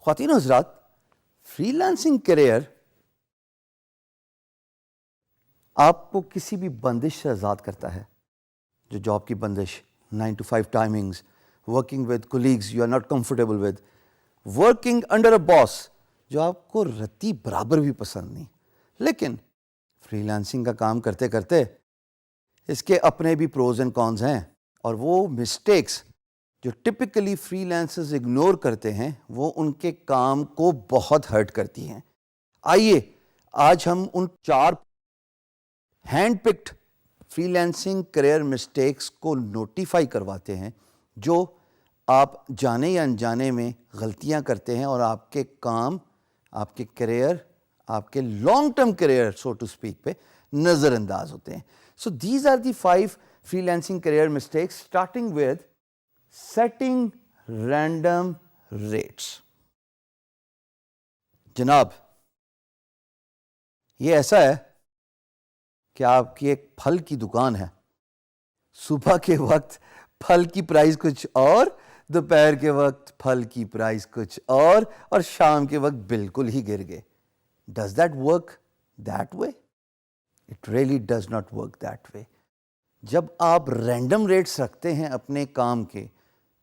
خواتین و حضرات، فری لانسنگ کیریئر آپ کو کسی بھی بندش سے آزاد کرتا ہے. جو جاب کی بندش، 9 to 5 timings, working with colleagues you are not comfortable with, working under a boss جو آپ کو رتی برابر بھی پسند نہیں. لیکن فری لانسنگ کا کام کرتے کرتے اس کے اپنے بھی پروز اینڈ کونز ہیں، اور وہ مسٹیکس جو ٹپکلی فری لانسرز اگنور کرتے ہیں وہ ان کے کام کو بہت ہرٹ کرتی ہیں. آئیے آج ہم ان 4 hand picked freelancing career mistakes کو نوٹیفائی کرواتے ہیں جو آپ جانے یا انجانے میں غلطیاں کرتے ہیں اور آپ کے کام، آپ کے کیریئر، آپ کے long term career so to speak پہ نظر انداز ہوتے ہیں. So these are the 5 freelancing career mistakes starting with setting random rates. جناب، یہ ایسا ہے کہ آپ کی ایک پھل کی دکان ہے. صبح کے وقت پھل کی پرائز کچھ اور، دوپہر کے وقت پھل کی پرائز کچھ اور شام کے وقت بالکل ہی گر گئے. Does that work that way? It really does not work that way. جب آپ رینڈم ریٹس رکھتے ہیں اپنے کام کے،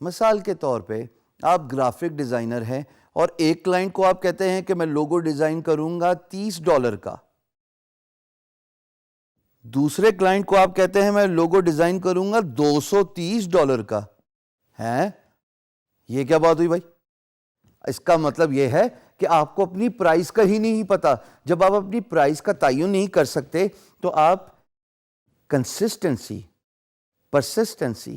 مثال کے طور پہ آپ گرافک ڈیزائنر ہیں اور ایک کلائنٹ کو آپ کہتے ہیں کہ میں لوگو ڈیزائن کروں گا $30 کا، دوسرے کلائنٹ کو آپ کہتے ہیں میں لوگو ڈیزائن کروں گا $230 کا. ہے یہ کیا بات ہوئی بھائی؟ اس کا مطلب یہ ہے کہ آپ کو اپنی پرائس کا ہی نہیں پتا. جب آپ اپنی پرائس کا تعین نہیں کر سکتے تو آپ کنسسٹنسی، پرسسٹنسی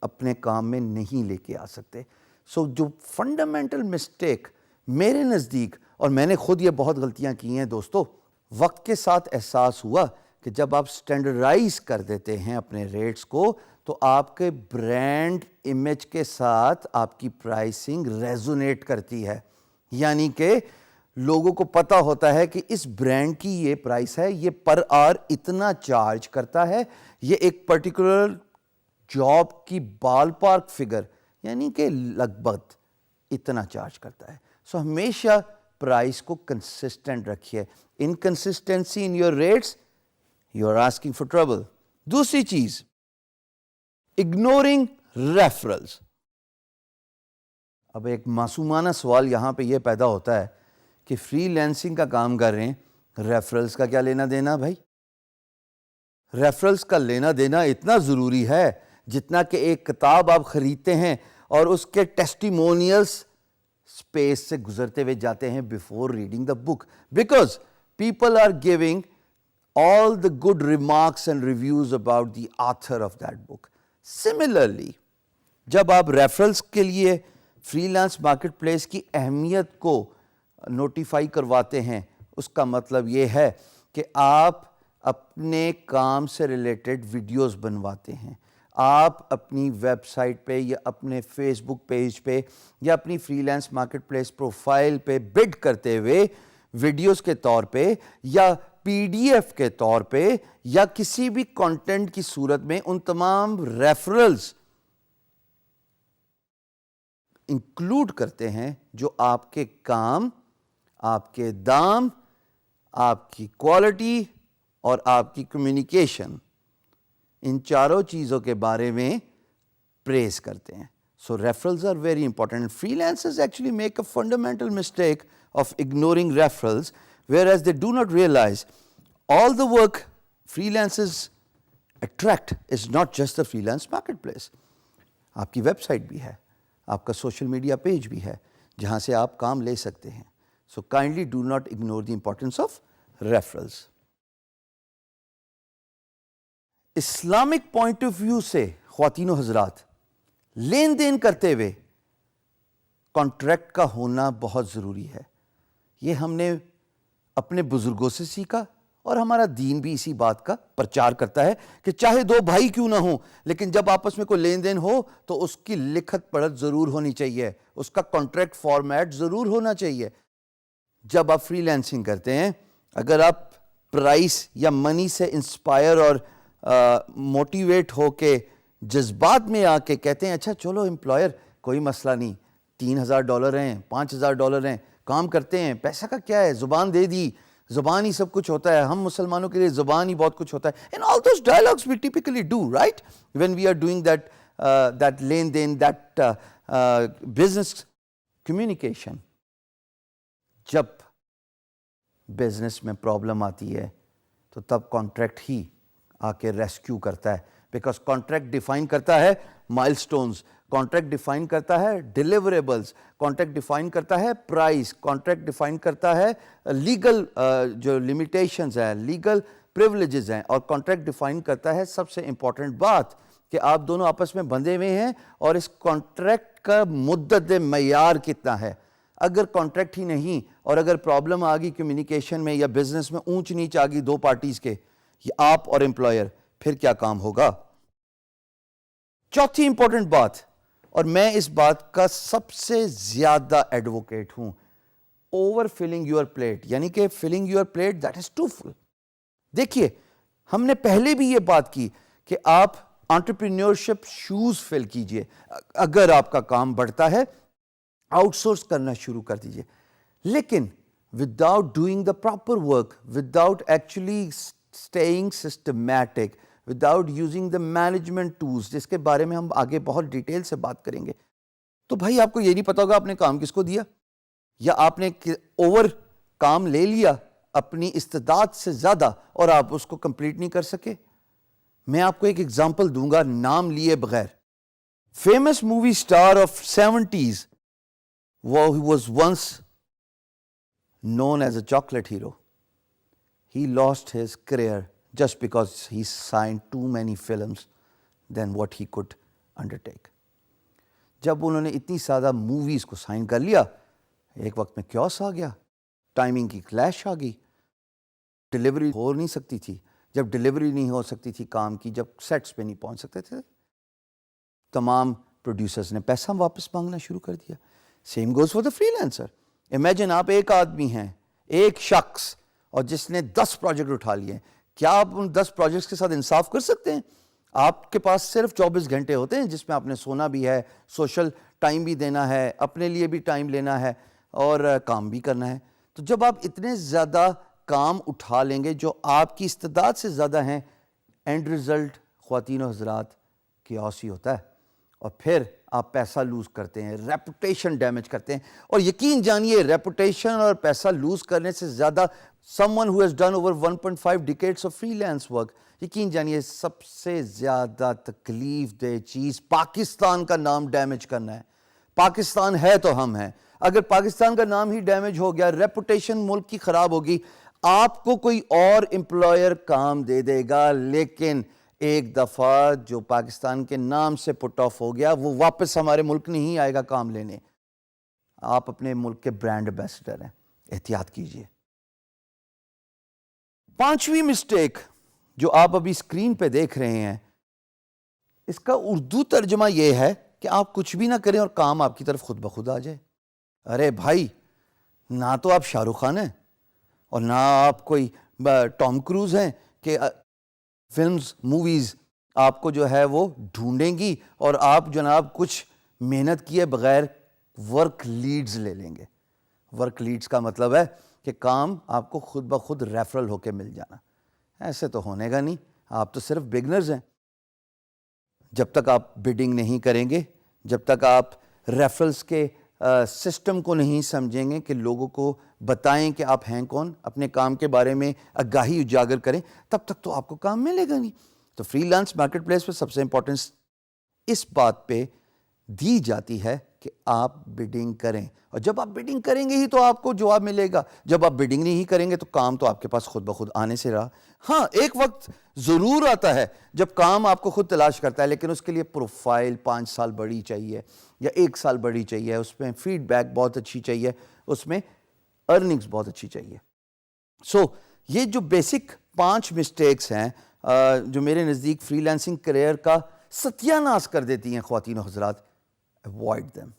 اپنے کام میں نہیں لے کے آ سکتے. سو جو فنڈامنٹل مسٹیک میرے نزدیک، اور میں نے خود یہ بہت غلطیاں کی ہیں دوستو، وقت کے ساتھ احساس ہوا کہ جب آپ سٹینڈرڈائز کر دیتے ہیں اپنے ریٹس کو تو آپ کے برانڈ امیج کے ساتھ آپ کی پرائسنگ ریزونیٹ کرتی ہے. یعنی کہ لوگوں کو پتا ہوتا ہے کہ اس برانڈ کی یہ پرائس ہے، یہ پر آور اتنا چارج کرتا ہے، یہ ایک پرٹیکولر جاب کی بال پارک فگر یعنی کہ لگ بھگ اتنا چارج کرتا ہے. سو ہمیشہ پرائس کو کنسسٹنٹ رکھیے. Inconsistency in your rates, you are asking for trouble. دوسری چیز، اگنورنگ ریفرلز. اب ایک معصومانہ سوال یہاں پہ یہ پیدا ہوتا ہے کہ فری لانسنگ کا کام کر رہے ہیں، ریفرلز کا کیا لینا دینا بھائی؟ ریفرلز کا لینا دینا اتنا ضروری ہے جتنا کہ ایک کتاب آپ خریدتے ہیں اور اس کے ٹیسٹیمونیلز اسپیس سے گزرتے ہوئے جاتے ہیں before reading the book, because people are giving all the good remarks and reviews about the author of that book. Similarly, جب آپ ریفرلز کے لیے فری لانس مارکیٹ پلیس کی اہمیت کو نوٹیفائی کرواتے ہیں، اس کا مطلب یہ ہے کہ آپ اپنے کام سے ریلیٹڈ ویڈیوز بنواتے ہیں. آپ اپنی ویب سائٹ پہ یا اپنے فیس بک پیج پہ یا اپنی free lance market place profile پہ بڈ کرتے ہوئے ویڈیوز کے طور پہ یا PDF کے طور پہ یا کسی بھی کانٹینٹ کی صورت میں ان تمام ریفرلز انکلوڈ کرتے ہیں جو آپ کے کام، آپ کے دام، آپ کی کوالٹی اور آپ کی کمیونیکیشن، ان چاروں چیزوں کے بارے میں پریز کرتے ہیں. So referrals are very important. Freelancers actually make a fundamental mistake of ignoring referrals, whereas they do not realize all the work freelancers attract is not just the freelance marketplace. آپ کی web site بھی ہے، آپ کا social media page بھی ہے جہاں سے آپ کام لے سکتے ہیں. So kindly do not ignore the importance of referrals. Islamic point of view سے خواتین و حضرات، لین دین کرتے ہوئے کانٹریکٹ کا ہونا بہت ضروری ہے. یہ ہم نے اپنے بزرگوں سے سیکھا اور ہمارا دین بھی اسی بات کا پرچار کرتا ہے کہ چاہے 2 بھائی کیوں نہ ہوں لیکن جب آپس میں کوئی لین دین ہو تو اس کی لکھت پڑھت ضرور ہونی چاہیے، اس کا کانٹریکٹ فارمیٹ ضرور ہونا چاہیے. جب آپ فری لانسنگ کرتے ہیں، اگر آپ پرائس یا منی سے انسپائر اور موٹیویٹ ہو کے جذبات میں آ کے کہتے ہیں اچھا چلو امپلائر کوئی مسئلہ نہیں، $3,000 ہیں, $5,000 ہیں, کام کرتے ہیں. پیسہ کا کیا ہے, زبان دے دی, زبان ہی سب کچھ ہوتا ہے. ہم مسلمانوں کے لیے زبان ہی بہت کچھ ہوتا ہے. And all those dialogues we typically do, right? When we are doing that لین دین, that business communication. جب بزنس میں پرابلم آتی ہے تو تب کانٹریکٹ ہی آ کے ریسکیو کرتا ہے, بیکاز کانٹریکٹ ڈیفائن کرتا ہے مائل سٹونز, کانٹریکٹ ڈیفائن کرتا ہے ڈیلیوریبلز, کانٹریکٹ ڈیفائن کرتا ہے پرائس, کانٹریکٹ ڈیفائن کرتا ہے لیگل جو لمیٹیشنز ہیں, لیگل پریولیجز ہیں, اور کانٹریکٹ ڈیفائن کرتا ہے سب سے امپورٹنٹ بات کہ آپ دونوں آپس میں بندھے ہوئے ہیں اور اس کانٹریکٹ کا مدت معیار کتنا ہے. اگر کانٹریکٹ ہی نہیں اور اگر پرابلم آ گئی کمیونیکیشن میں یا بزنس میں, اونچ نیچ آ گئی دو پارٹیز کے, یہ آپ اور امپلائر, پھر کیا کام ہوگا. چوتھی امپورٹنٹ بات, اور میں اس بات کا سب سے زیادہ ایڈوکیٹ ہوں, اوور فلنگ یور پلیٹ, یعنی کہ filling your plate that is to fill. دیکھیے ہم نے پہلے بھی یہ بات کی کہ آپ انٹرپرینیورشپ شوز فل کیجئے. اگر آپ کا کام بڑھتا ہے آؤٹ سورس کرنا شروع کر دیجئے, لیکن without doing the proper work, without actually staying systematic, without using the management tools, جس کے بارے میں ہم آگے بہت ڈیٹیل سے بات کریں گے, تو بھائی آپ کو یہ نہیں پتا ہوگا آپ نے کام کس کو دیا, یا آپ نے اوور کام لے لیا اپنی استعداد سے زیادہ اور آپ اس کو کمپلیٹ نہیں کر سکے. میں آپ کو ایک ایگزامپل دوں گا نام لیے بغیر. Famous movie star of 70s, he was once known as a chocolate hero. He lost his career just because he signed too many films than what he could undertake. جب انہوں نے اتنی زیادہ موویز کو سائن کر لیا, ایک وقت میں کیوس آ گیا, ٹائمنگ کی کلیش آ گئی, ڈیلیوری ہو نہیں سکتی تھی. جب ڈیلیوری نہیں ہو سکتی تھی کام کی, جب سیٹس پہ نہیں پہنچ سکتے تھے, تمام پروڈیوسرز نے پیسہ واپس مانگنا شروع کر دیا. Same goes for the free lancer. Imagine آپ ایک آدمی ہیں, ایک شخص, اور جس نے 10 پروجیکٹ اٹھا لیے. کیا آپ ان 10 پروجیکٹس کے ساتھ انصاف کر سکتے ہیں؟ آپ کے پاس صرف 24 گھنٹے ہوتے ہیں جس میں آپ نے سونا بھی ہے, سوشل ٹائم بھی دینا ہے, اپنے لیے بھی ٹائم لینا ہے اور کام بھی کرنا ہے. تو جب آپ اتنے زیادہ کام اٹھا لیں گے جو آپ کی استعداد سے زیادہ ہیں, اینڈ رزلٹ خواتین و حضرات کیوس ہی ہوتا ہے, اور پھر آپ پیسہ لوز کرتے ہیں, ریپوٹیشن ڈیمیج کرتے ہیں. اور یقین جانیے ریپوٹیشن اور پیسہ لوز کرنے سے زیادہ someone who has done over 1.5 decades of freelance work, یقین جانیے سب سے زیادہ تکلیف دہ چیز پاکستان کا نام ڈیمیج کرنا ہے. پاکستان ہے تو ہم ہیں. اگر پاکستان کا نام ہی ڈیمیج ہو گیا, ریپوٹیشن ملک کی خراب ہوگی, آپ کو کوئی اور امپلائر کام دے دے گا, لیکن ایک دفعہ جو پاکستان کے نام سے پٹ آف ہو گیا وہ واپس ہمارے ملک نہیں آئے گا کام لینے. آپ اپنے ملک کے برانڈ ایمبیسڈر ہیں, احتیاط کیجئے. 5ویں مسٹیک جو آپ ابھی اسکرین پہ دیکھ رہے ہیں, اس کا اردو ترجمہ یہ ہے کہ آپ کچھ بھی نہ کریں اور کام آپ کی طرف خود بخود آ جائے. ارے بھائی, نہ تو آپ شاہ رخ خان ہیں اور نہ آپ کوئی ٹام کروز ہیں کہ فلمز موویز آپ کو جو ہے وہ ڈھونڈیں گی اور آپ جناب کچھ محنت کیے بغیر ورک لیڈز لے لیں گے. ورک لیڈز کا مطلب ہے کہ کام آپ کو خود بخود ریفرل ہو کے مل جانا. ایسے تو ہونے گا نہیں, آپ تو صرف بگنرز ہیں. جب تک آپ بڈنگ نہیں کریں گے, جب تک آپ ریفرلز کے سسٹم کو نہیں سمجھیں گے کہ لوگوں کو بتائیں کہ آپ ہیں کون, اپنے کام کے بارے میں آگاہی اجاگر کریں, تب تک تو آپ کو کام ملے گا نہیں. تو فری لانس مارکیٹ پلیس پہ سب سے امپورٹنس اس بات پہ دی جاتی ہے کہ آپ بڈنگ کریں, اور جب آپ بڈنگ کریں گے ہی تو آپ کو جواب ملے گا. جب آپ بڈنگ نہیں کریں گے تو کام تو آپ کے پاس خود بخود آنے سے رہا. ہاں, ایک وقت ضرور آتا ہے جب کام آپ کو خود تلاش کرتا ہے, لیکن اس کے لیے پروفائل 5 سال بڑی چاہیے یا 1 سال بڑی چاہیے, اس میں فیڈ بیک بہت اچھی چاہیے, اس میں ارننگز بہت اچھی چاہیے. سو یہ جو بیسک 5 مسٹیکس ہیں جو میرے نزدیک فری لانسنگ کریئر کا ستیہ ناش کر دیتی ہیں خواتین و حضرات, اوائڈ دیم.